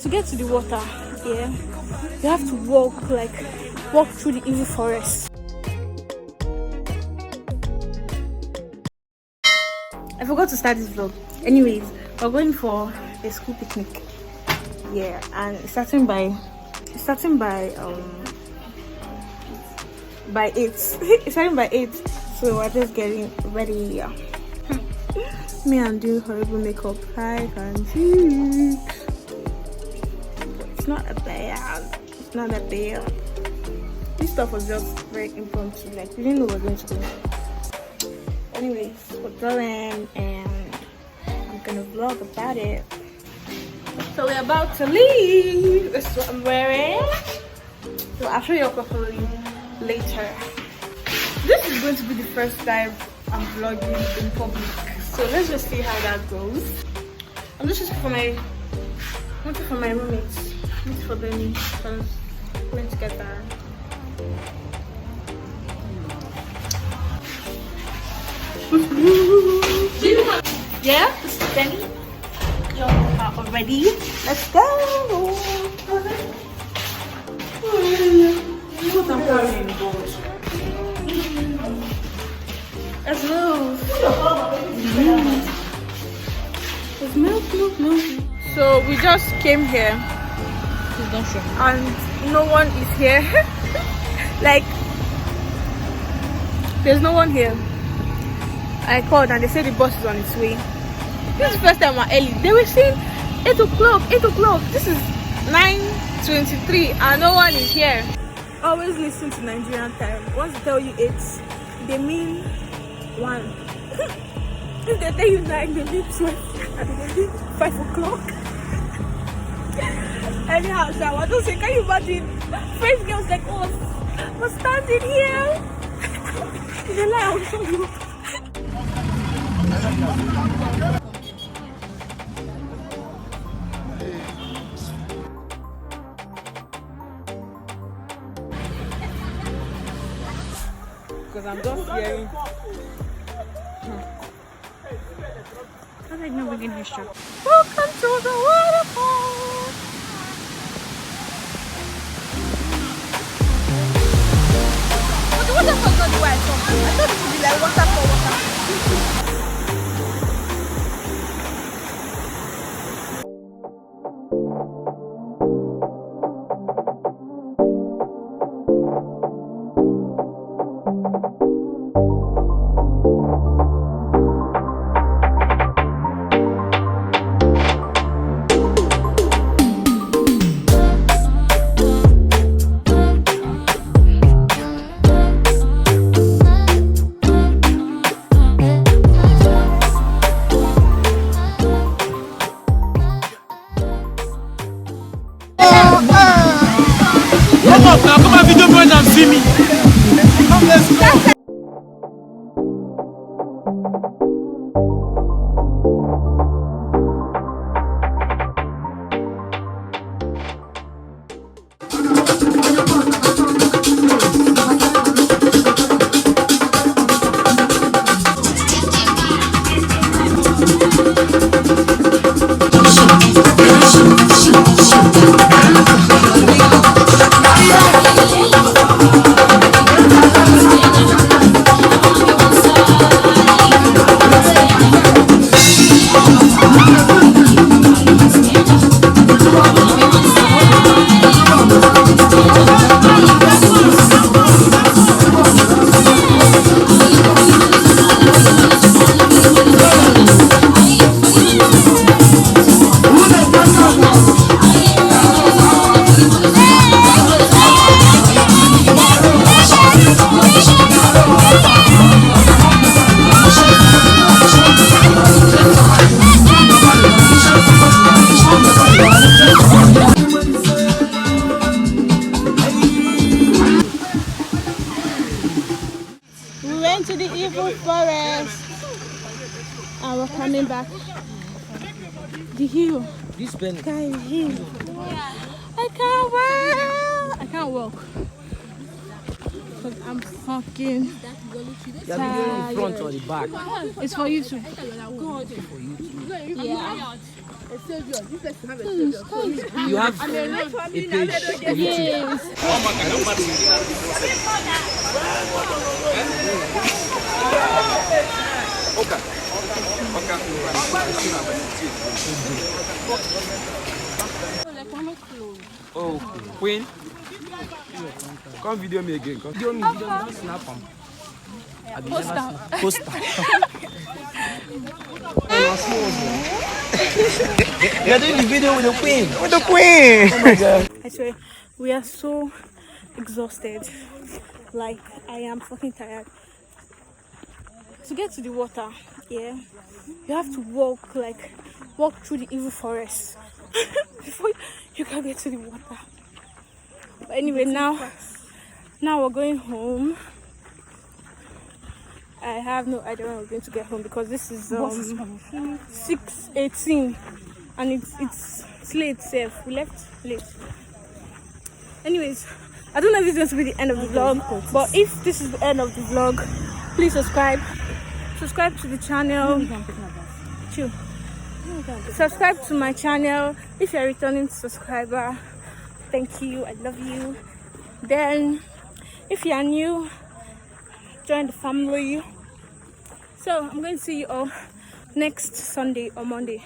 to get to the water, yeah, you have to walk through the evil forest. I forgot to start this vlog. Anyways, we're going for a school picnic. Yeah, and it's starting by 8. It's starting by 8, so we're just getting ready. Yeah. Me, I'm doing horrible makeup. 5 and 6. It's not a bad. It's not that bad. This stuff was just very impromptu. Like, we didn't know we were going to do. Anyways, we're going and I'm gonna vlog about it. So we're about to leave. This is what I'm wearing. So I'll show you properly later. This is going to be the first time I'm vlogging in public. So let's just see how that goes. I'm just for my roommates. This for Benny because we're going together. Yeah, this is Benny. You are already. Let's go. Let's move. Let's move. So we just came here and no one is here. Like, there's no one here. I called and they said the bus is on its way. This is the first time we're early. They were saying 8 o'clock. This is 9:23 and no one is here. Always listen to Nigerian time. Once they tell you 8, they mean 1. If they tell you 9, they mean 12 and they mean 5 o'clock. Anyhow, so I don't say, can you imagine? First girls like us was standing here. They lie, I'll show you. Because I'm just hearing. I like no begin history. Welcome to the waterfall. But the waterfall is not the way I thought. I thought it would be like waterfall. And we're coming back. The hill. This Benny. Hill. Yeah. I can't walk. Because I'm fucking tired. In front or the back? It's for you too. For you too. Yeah. You have a page on YouTube. Oh, Queen. Come video me again. Come video me. Don't snap them. Poster. You're doing the video with the Queen. With the Queen. Oh my God. I swear, we are so exhausted. Like, I am fucking tired. To get to the water, yeah, you have to walk through the evil forest before you can get to the water. But anyway, now we're going home. I have no idea when we're going to get home because this is 6:18 and it's late safe. We left late. Anyways, I don't know if it's going to be the end of the vlog, but if this is the end of the vlog, please subscribe to the channel. Subscribe to my channel if you're a returning subscriber. Thank you, I love you. Then if you are new, join the family. So I'm going to see you all next Sunday or Monday.